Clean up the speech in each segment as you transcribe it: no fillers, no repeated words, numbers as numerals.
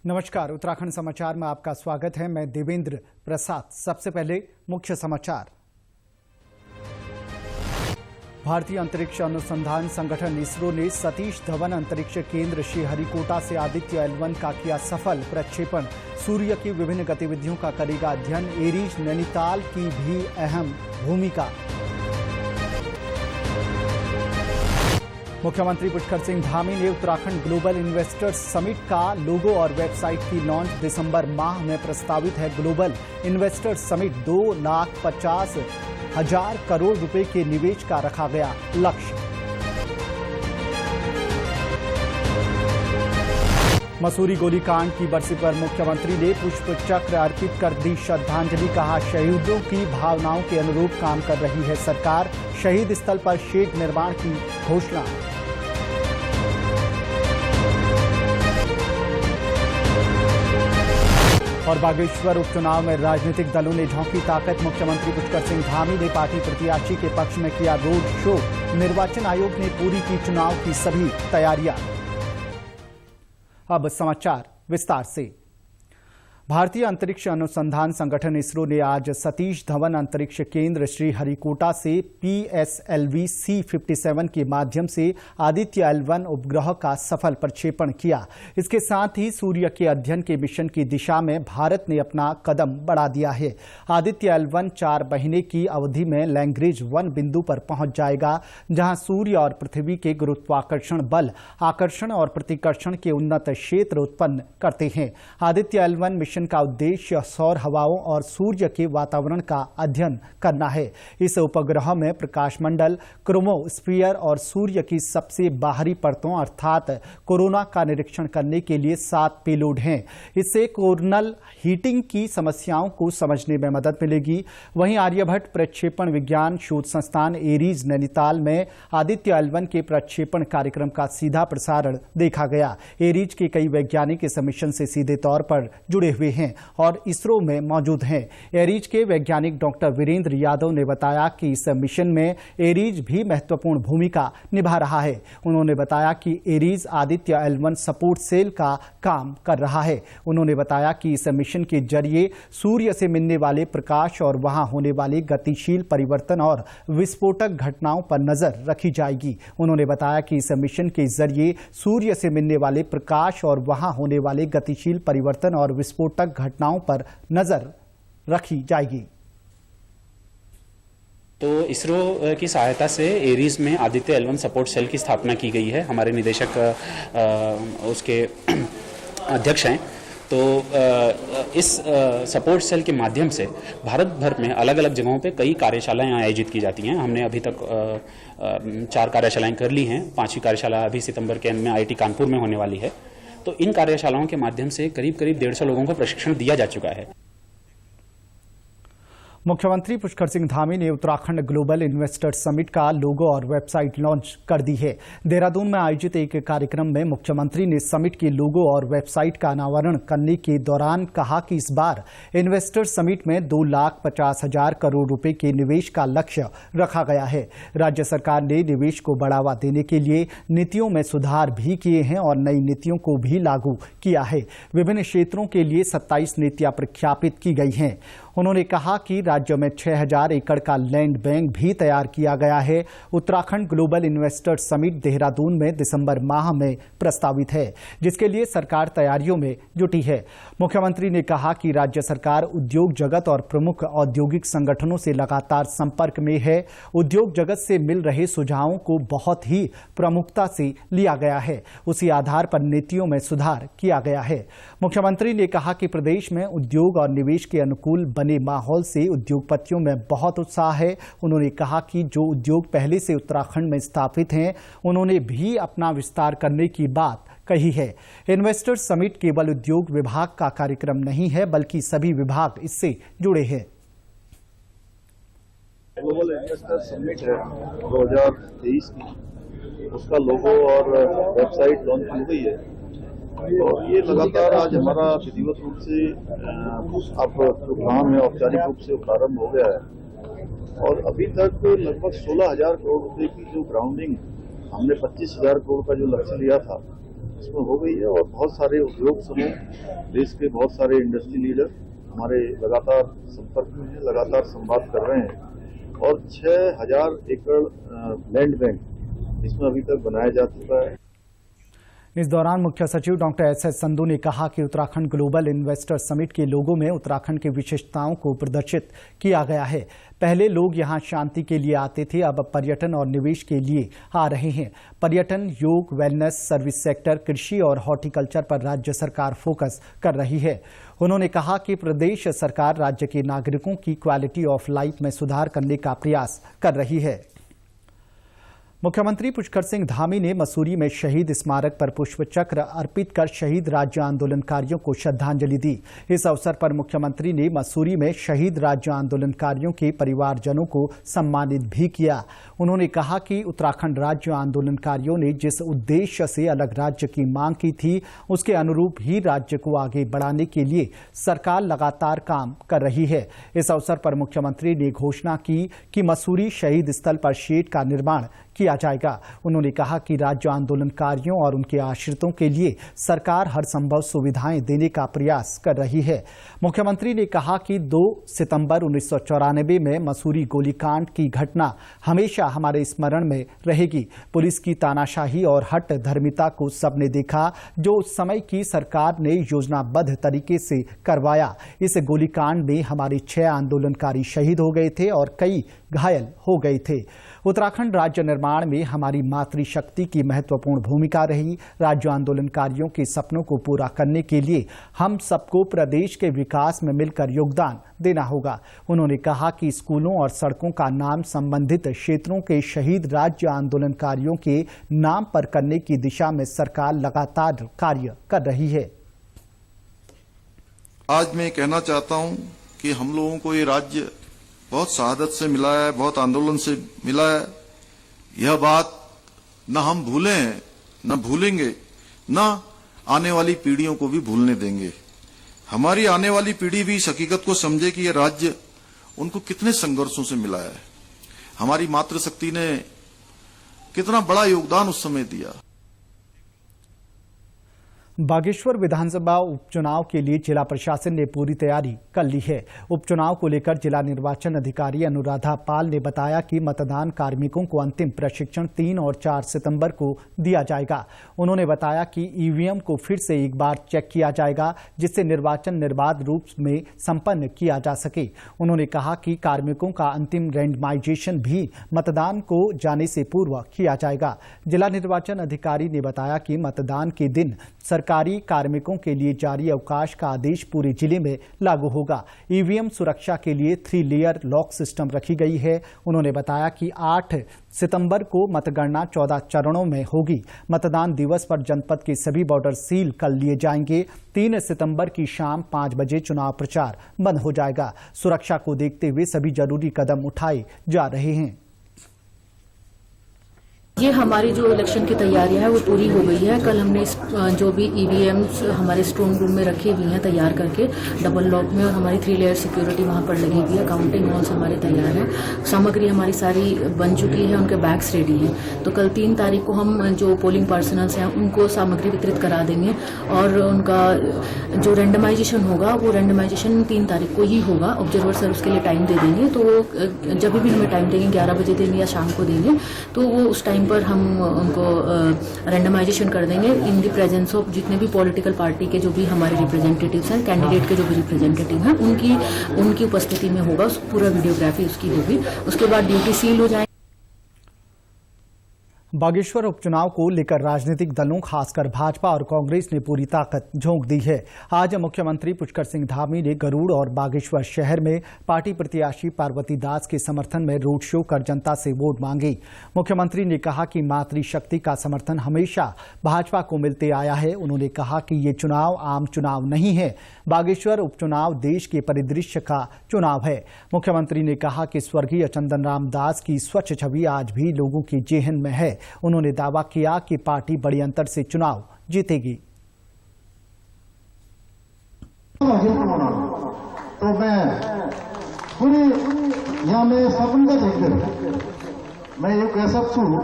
नमस्कार, उत्तराखंड समाचार में आपका स्वागत है। मैं देवेंद्र प्रसाद। सबसे पहले मुख्य समाचार। भारतीय अंतरिक्ष अनुसंधान संगठन इसरो ने सतीश धवन अंतरिक्ष केंद्र श्रीहरिकोटा से आदित्य L1 का किया सफल प्रक्षेपण। सूर्य की विभिन्न गतिविधियों का करेगा अध्ययन। एरीज नैनीताल की भी अहम भूमिका। मुख्यमंत्री पुष्कर सिंह धामी ने उत्तराखंड ग्लोबल इन्वेस्टर्स समिट का लोगो और वेबसाइट की लॉन्च। दिसंबर माह में प्रस्तावित है ग्लोबल इन्वेस्टर्स समिट। 2,50,000 करोड़ रुपए के निवेश का रखा गया लक्ष्य। मसूरी गोलीकांड की बरसी पर मुख्यमंत्री ने पुष्प चक्र अर्पित कर दी श्रद्धांजलि। कहा, शहीदों की भावनाओं के अनुरूप काम कर रही है सरकार। शहीद स्थल पर शेड निर्माण की घोषणा। और बागेश्वर उपचुनाव में राजनीतिक दलों ने झोंकी ताकत। मुख्यमंत्री पुष्कर सिंह धामी ने पार्टी प्रत्याशी के पक्ष में किया रोड शो। निर्वाचन आयोग ने पूरी की चुनाव की सभी तैयारियां। अब समाचार विस्तार से। भारतीय अंतरिक्ष अनुसंधान संगठन इसरो ने आज सतीश धवन अंतरिक्ष केंद्र श्रीहरिकोटा से PSLV C57 के माध्यम से आदित्य L1 उपग्रह का सफल प्रक्षेपण किया। इसके साथ ही सूर्य के अध्ययन के मिशन की दिशा में भारत ने अपना कदम बढ़ा दिया है। आदित्य L1 4 महीने की अवधि में लैग्रेंज 1 बिंदु पर पहुंच जाएगा, जहां सूर्य और पृथ्वी के गुरुत्वाकर्षण बल आकर्षण और प्रतिकर्षण के उन्नत क्षेत्र उत्पन्न करते हैं। आदित्य L1 मिशन का उद्देश्य सौर हवाओं और सूर्य के वातावरण का अध्ययन करना है। इस उपग्रह में प्रकाशमंडल, क्रोमोस्फीयर और सूर्य की सबसे बाहरी परतों अर्थात कोरोना का निरीक्षण करने के लिए 7 पेलोड हैं। इससे कोरोनल हीटिंग की समस्याओं को समझने में मदद मिलेगी। वहीं आर्यभट्ट प्रक्षेपण विज्ञान शोध संस्थान एरीज नैनीताल में आदित्य L1 के प्रक्षेपण कार्यक्रम का सीधा प्रसारण देखा गया। एरीज के कई वैज्ञानिक इस मिशन से सीधे तौर पर जुड़े हुए हैं और इसरो में मौजूद हैं। एरीज के वैज्ञानिक डॉक्टर वीरेंद्र यादव ने बताया कि इस मिशन में एरीज भी महत्वपूर्ण भूमिका निभा रहा है। उन्होंने बताया कि Aries Aditya L1 support cell का काम कर रहा है। उन्होंने बताया कि इस मिशन के जरिए सूर्य से मिलने वाले प्रकाश और वहां होने वाले गतिशील परिवर्तन और विस्फोटक घटनाओं पर नजर रखी जाएगी। उन्होंने बताया कि इस मिशन के जरिए सूर्य से मिलने वाले प्रकाश और वहां होने वाले गतिशील परिवर्तन और विस्फोटक घटनाओं पर नजर रखी जाएगी। तो इसरो की सहायता से एरीज में आदित्य L1 सपोर्ट सेल की स्थापना की गई है। हमारे निदेशक उसके अध्यक्ष हैं। तो इस सपोर्ट सेल के माध्यम से भारत भर में अलग अलग जगहों पे कई कार्यशालाएं आयोजित की जाती हैं। हमने अभी तक 4 कार्यशालाएं कर ली हैं। 5वीं कार्यशाला अभी सितंबर के अंत में IIT कानपुर में होने वाली है। तो इन कार्यशालाओं के माध्यम से करीब 150 लोगों को प्रशिक्षण दिया जा चुका है। मुख्यमंत्री पुष्कर सिंह धामी ने उत्तराखंड ग्लोबल इन्वेस्टर्स समिट का लोगो और वेबसाइट लॉन्च कर दी है। देहरादून में आयोजित एक कार्यक्रम में मुख्यमंत्री ने समिट के लोगो और वेबसाइट का अनावरण करने के दौरान कहा कि इस बार इन्वेस्टर्स समिट में 2,50,000 करोड़ रुपए के निवेश का लक्ष्य रखा गया है। राज्य सरकार ने निवेश को बढ़ावा देने के लिए नीतियों में सुधार भी किए हैं और नई नीतियों को भी लागू किया है। विभिन्न क्षेत्रों के लिए 27 नीतियां प्रख्यापित की गई हैं। उन्होंने कहा कि राज्य में 6,000 एकड़ का लैंड बैंक भी तैयार किया गया है। Uttarakhand global investors summit Dehradun में दिसंबर माह में प्रस्तावित है, जिसके लिए सरकार तैयारियों में जुटी है। मुख्यमंत्री ने कहा कि राज्य सरकार उद्योग जगत और प्रमुख औद्योगिक संगठनों से लगातार संपर्क में है। उद्योग जगत से मिल रहे सुझावों को बहुत ही प्रमुखता से लिया गया है। उसी आधार पर नीतियों में सुधार किया गया है। मुख्यमंत्री ने कहा कि प्रदेश में उद्योग और निवेश के अनुकूल बने माहौल से उद्योगपतियों में बहुत उत्साह है। उन्होंने कहा कि जो उद्योग पहले से उत्तराखंड में स्थापित हैं, उन्होंने भी अपना विस्तार करने की बात कही है। इन्वेस्टर्स समिट केवल उद्योग विभाग का कार्यक्रम नहीं है, बल्कि सभी विभाग इससे जुड़े हैं। ग्लोबल इन्वेस्टर्स समिट है 2023 की, उसका लोगो और वेबसाइट लॉन्च की गई है और ये लगातार आज हमारा विधिवत रूप से अब प्रोग्राम है औपचारिक रूप से प्रारंभ हो गया है और अभी तक लगभग 16,000 करोड़ रुपए की जो ग्राउंडिंग हमने 25,000 करोड़ का जो लक्ष्य लिया था इसमें हो गई है और बहुत सारे उद्योग समूह, देश के बहुत सारे इंडस्ट्री लीडर हमारे लगातार संपर्क में हैं, लगातार संवाद कर रहे हैं और 6000 एकड़ लैंड बैंक इसमें अभी तक बनाया जा चुका है। इस दौरान मुख्य सचिव डॉक्टर एस संधू ने कहा कि उत्तराखंड ग्लोबल इन्वेस्टर समिट के लोगों में उत्तराखंड की विशेषताओं को प्रदर्शित किया गया है। पहले लोग यहां शांति के लिए आते थे, अब पर्यटन और निवेश के लिए आ रहे हैं। पर्यटन, योग, वेलनेस, सर्विस सेक्टर, कृषि और हॉर्टिकल्चर पर राज्य सरकार फोकस कर रही है। उन्होंने कहा कि प्रदेश सरकार राज्य के नागरिकों की क्वालिटी ऑफ लाइफ में सुधार करने का प्रयास कर रही है। मुख्यमंत्री पुष्कर सिंह धामी ने मसूरी में शहीद स्मारक पर पुष्प चक्र अर्पित कर शहीद राज्य आंदोलनकारियों को श्रद्धांजलि दी। इस अवसर पर मुख्यमंत्री ने मसूरी में शहीद राज्य आंदोलनकारियों के परिवारजनों को सम्मानित भी किया। उन्होंने कहा कि उत्तराखंड राज्य आंदोलनकारियों ने जिस उद्देश्य से अलग राज्य की मांग की थी, उसके अनुरूप ही राज्य को आगे बढ़ाने के लिए सरकार लगातार काम कर रही है। इस अवसर पर मुख्यमंत्री ने घोषणा की कि मसूरी शहीद स्थल पर शेड का निर्माण किया जाएगा। उन्होंने कहा कि राज्य आंदोलनकारियों और उनके आश्रितों के लिए सरकार हर संभव सुविधाएं देने का प्रयास कर रही है। मुख्यमंत्री ने कहा कि 2 सितंबर 1994 में मसूरी गोलीकांड की घटना हमेशा हमारे स्मरण में रहेगी। पुलिस की तानाशाही और हट धर्मिता को सबने देखा, जो उस समय की सरकार ने योजनाबद्ध तरीके से करवाया। इस गोलीकांड में हमारे 6 आंदोलनकारी शहीद हो गए थे और कई घायल हो गए थे। उत्तराखंड राज्य निर्माण में हमारी मातृशक्ति की महत्वपूर्ण भूमिका रही। राज्य आंदोलनकारियों के सपनों को पूरा करने के लिए हम सबको प्रदेश के विकास में मिलकर योगदान देना होगा। उन्होंने कहा कि स्कूलों और सड़कों का नाम संबंधित क्षेत्रों के शहीद राज्य आंदोलनकारियों के नाम पर करने की दिशा में सरकार लगातार कार्य कर रही है। आज मैं कहना चाहता हूं कि हम लोगों को ये राज्य बहुत शहादत से मिला है, बहुत आंदोलन से मिला है। यह बात न हम भूले हैं, न भूलेंगे, न आने वाली पीढ़ियों को भी भूलने देंगे। हमारी आने वाली पीढ़ी भी इस हकीकत को समझे कि यह राज्य उनको कितने संघर्षों से मिला है। हमारी मातृशक्ति ने कितना बड़ा योगदान उस समय दिया। बागेश्वर विधानसभा उपचुनाव के लिए जिला प्रशासन ने पूरी तैयारी कर ली है। उपचुनाव को लेकर जिला निर्वाचन अधिकारी अनुराधा पाल ने बताया कि मतदान कार्मिकों को अंतिम प्रशिक्षण 3 और 4 सितंबर को दिया जाएगा। उन्होंने बताया कि ईवीएम को फिर से एक बार चेक किया जाएगा, जिससे निर्वाचन निर्बाध रूप में संपन्न किया जा सके। उन्होंने कहा कि कार्मिकों का अंतिम रैंडमाइजेशन भी मतदान को जाने से पूर्व किया जाएगा। जिला निर्वाचन अधिकारी ने बताया कि मतदान के दिन सरकारी कार्मिकों के लिए जारी अवकाश का आदेश पूरे जिले में लागू होगा। ईवीएम सुरक्षा के लिए 3 लेयर लॉक सिस्टम रखी गई है। उन्होंने बताया कि 8 सितंबर को मतगणना 14 चरणों में होगी। मतदान दिवस पर जनपद के सभी बॉर्डर सील कर लिए जाएंगे। 3 सितंबर की शाम 5 बजे चुनाव प्रचार बंद हो जाएगा। सुरक्षा को देखते हुए सभी जरूरी कदम उठाए जा रहे हैं। ये हमारी जो इलेक्शन की तैयारियां है वो पूरी हो गई है। कल हमने जो भी ईवीएम्स हमारे स्ट्रॉन्ग रूम में रखे हुए हैं तैयार करके डबल लॉक में, और हमारी 3 लेयर सिक्योरिटी वहां पर लगी हुई है। काउंटिंग हॉल्स हमारे तैयार हैं। सामग्री हमारी सारी बन चुकी है, उनके बैग्स रेडी हैं। तो कल 3 तारीख को हम जो पोलिंग पर्सनल्स हैं उनको सामग्री वितरित करा देंगे, और उनका जो रैंडमाइजेशन होगा वो रैंडमाइजेशन 3 तारीख को ही होगा। ऑब्जर्वर सर उसके लिए टाइम दे देंगे, तो जब भी हमें टाइम देंगे 11 बजे देंगे या शाम को देंगे, तो वो उस टाइम पर हम उनको रैंडमाइजेशन कर देंगे इन द प्रेजेंस ऑफ जितने भी पॉलिटिकल पार्टी के जो भी हमारे रिप्रेजेंटेटिव्स हैं, कैंडिडेट के जो भी रिप्रेजेंटेटिव हैं, उनकी उपस्थिति में होगा। पूरा वीडियोग्राफी उसकी होगी। उसके बाद ड्यूटी सील हो जाएगी। बागेश्वर उपचुनाव को लेकर राजनीतिक दलों खासकर भाजपा और कांग्रेस ने पूरी ताकत झोंक दी है। आज मुख्यमंत्री पुष्कर सिंह धामी ने गरुड़ और बागेश्वर शहर में पार्टी प्रत्याशी पार्वती दास के समर्थन में रोड शो कर जनता से वोट मांगी। मुख्यमंत्री ने कहा कि मातृशक्ति का समर्थन हमेशा भाजपा को मिलते आया है। उन्होंने कहा कि ये चुनाव आम चुनाव नहीं है। बागेश्वर उपचुनाव देश के परिदृश्य का चुनाव है। मुख्यमंत्री ने कहा कि स्वर्गीय चंदन राम दास की स्वच्छ छवि आज भी लोगों के जेहन में है। उन्होंने दावा किया कि पार्टी बड़े अंतर से चुनाव जीतेगी। तो मैं पूरी यहाँ में सबका देखकर मैं ये कह सकता हूँ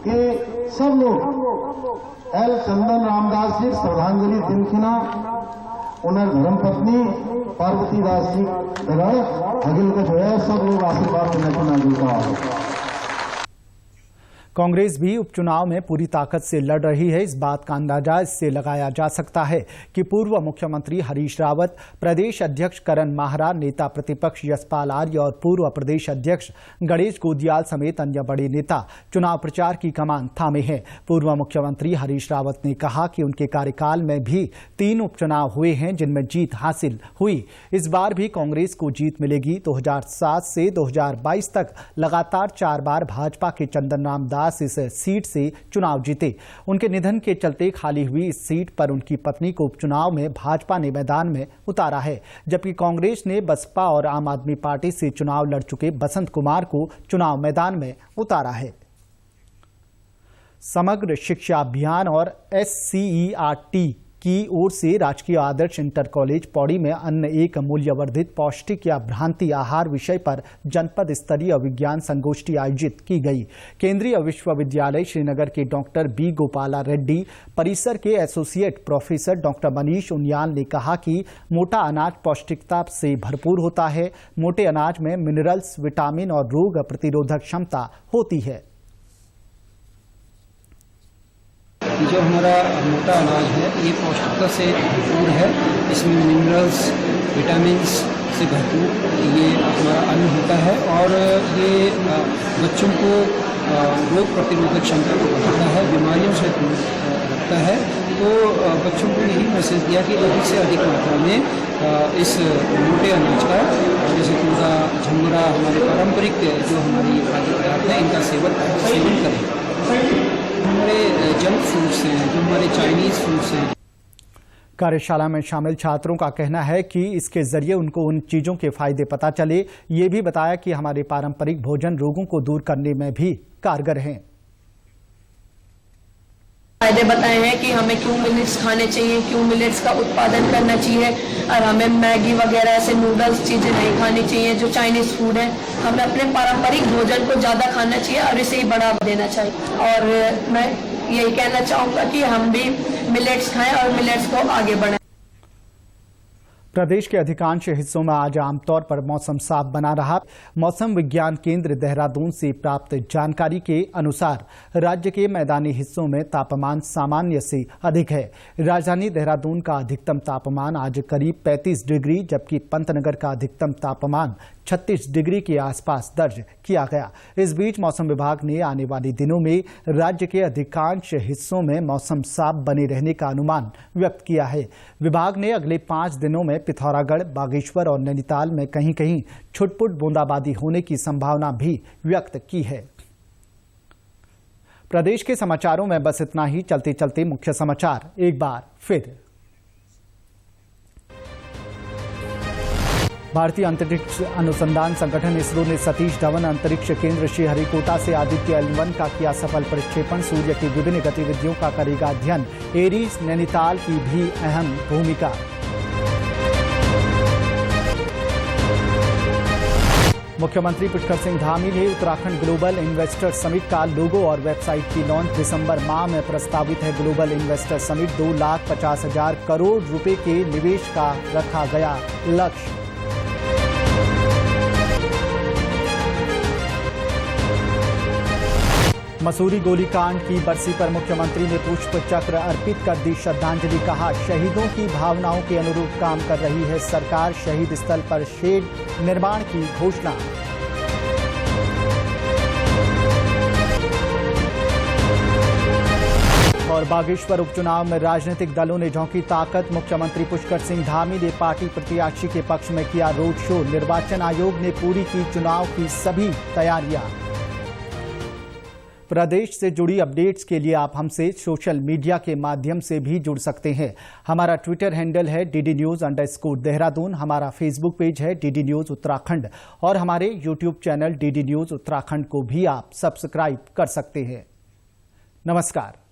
कि सब लोग एल चंदन रामदास जी श्रद्धांजलि दिनखिना उन्हें धर्मपत्नी पार्वती दास जी अगिल को जो है सब लोग आशीर्वाद देने को नागरिक। कांग्रेस भी उपचुनाव में पूरी ताकत से लड़ रही है। इस बात का अंदाजा इससे लगाया जा सकता है कि पूर्व मुख्यमंत्री हरीश रावत, प्रदेश अध्यक्ष करण माहरा, नेता प्रतिपक्ष यशपाल आर्य और पूर्व प्रदेश अध्यक्ष गणेश गोदियाल समेत अन्य बड़े नेता चुनाव प्रचार की कमान थामे हैं। पूर्व मुख्यमंत्री हरीश रावत ने कहा कि उनके कार्यकाल में भी 3 उपचुनाव हुए हैं जिनमें जीत हासिल हुई। इस बार भी कांग्रेस को जीत मिलेगी। 2007 से 2022 तक लगातार 4 बार भाजपा के चंदन रामदास इस सीट से चुनाव जीते। उनके निधन के चलते खाली हुई इस सीट पर उनकी पत्नी को उपचुनाव में भाजपा ने मैदान में उतारा है, जबकि कांग्रेस ने बसपा और आम आदमी पार्टी से चुनाव लड़ चुके बसंत कुमार को चुनाव मैदान में उतारा है। समग्र शिक्षा अभियान और SCERT की ओर से राजकीय आदर्श इंटर कॉलेज पौड़ी में अन्न एक मूल्यवर्धित पौष्टिक या भ्रांति आहार विषय पर जनपद स्तरीय विज्ञान संगोष्ठी आयोजित की गई। केंद्रीय विश्वविद्यालय श्रीनगर के डॉक्टर बी गोपाला रेड्डी परिसर के associate professor doctor Manish Uniyal ने कहा कि मोटा अनाज पौष्टिकता से भरपूर होता है। मोटे अनाज में मिनरल्स, विटामिन और रोग प्रतिरोधक क्षमता होती है। जो हमारा मोटा अनाज है ये पौष्टिकता से भरपूर है। इसमें मिनरल्स, विटामिन्स से भरपूर ये हमारा अन्न होता है और ये बच्चों को रोग प्रतिरोधक क्षमता को बढ़ाता है, बीमारियों से दूर रखता है। तो बच्चों को यही मैसेज दिया कि अधिक से अधिक मात्रा में इस मोटे अनाज का, जैसे टूडा, झंगरा, हमारे पारंपरिक जो हमारी खाद्य पदार्थ है इनका सेवन करें। हमारे जंक फूड्स हैं, जो हमारे चाइनीज फूड्स हैं। कार्यशाला में शामिल छात्रों का कहना है कि इसके जरिए उनको उन चीजों के फायदे पता चले। ये भी बताया कि हमारे पारंपरिक भोजन रोगों को दूर करने में भी कारगर हैं। फायदे बताए हैं कि हमें क्यों मिलेट्स खाने चाहिए, क्यों मिलेट्स का उत्पादन करना चाहिए और हमें मैगी वगैरह ऐसे नूडल्स चीज़ें नहीं खानी चाहिए जो चाइनीज़ फूड है। हमें अपने पारंपरिक भोजन को ज़्यादा खाना चाहिए और इसे ही बढ़ावा देना चाहिए। और मैं यही कहना चाहूँगा कि हम भी मिलेट्स खाएं और मिलेट्स को आगे बढ़ाएं। प्रदेश के अधिकांश हिस्सों में आज आमतौर पर मौसम साफ बना रहा। मौसम विज्ञान केंद्र देहरादून से प्राप्त जानकारी के अनुसार राज्य के मैदानी हिस्सों में तापमान सामान्य से अधिक है। राजधानी देहरादून का अधिकतम तापमान आज करीब 35 डिग्री जबकि पंतनगर का अधिकतम तापमान 36 डिग्री के आसपास दर्ज किया गया। इस बीच मौसम विभाग ने आने वाले दिनों में राज्य के अधिकांश हिस्सों में मौसम साफ बने रहने का अनुमान व्यक्त किया है। विभाग ने अगले 5 दिनों में पिथौरागढ़, बागेश्वर और नैनीताल में कहीं कहीं छुटपुट बूंदाबांदी होने की संभावना भी व्यक्त की है। प्रदेश के समाचारों में बस इतना ही। चलते चलते मुख्य समाचार एक बार फिर। भारतीय अंतरिक्ष अनुसंधान संगठन इसरो ने सतीश धवन अंतरिक्ष केंद्र श्रीहरिकोटा से आदित्य L1 का किया सफल प्रक्षेपण। सूर्य की विभिन्न गतिविधियों का करेगा अध्ययन। एरीज, नैनीताल की भी अहम भूमिका। मुख्यमंत्री पुष्कर सिंह धामी ने उत्तराखंड ग्लोबल इन्वेस्टर समिट का लोगो और वेबसाइट की लॉन्च। दिसंबर माह में प्रस्तावित है ग्लोबल इन्वेस्टर समिट। 2,50,000 करोड़ रुपए के निवेश का रखा गया लक्ष्य। मसूरी गोलीकांड की बरसी पर मुख्यमंत्री ने पुष्प चक्र अर्पित कर दी श्रद्धांजलि। कहा, शहीदों की भावनाओं के अनुरूप काम कर रही है सरकार। शहीद स्थल पर शेड निर्माण की घोषणा। और बागेश्वर उपचुनाव में राजनीतिक दलों ने झोंकी ताकत। मुख्यमंत्री पुष्कर सिंह धामी ने पार्टी प्रत्याशी के पक्ष में किया रोड शो। निर्वाचन आयोग ने पूरी की चुनाव की सभी तैयारियां। प्रदेश से जुड़ी अपडेट्स के लिए आप हमसे सोशल मीडिया के माध्यम से भी जुड़ सकते हैं। हमारा ट्विटर हैंडल है DD News_देहरादून। हमारा फेसबुक पेज है DD News उत्तराखंड और हमारे YouTube channel DD News Uttarakhand को भी आप सब्सक्राइब कर सकते हैं। नमस्कार।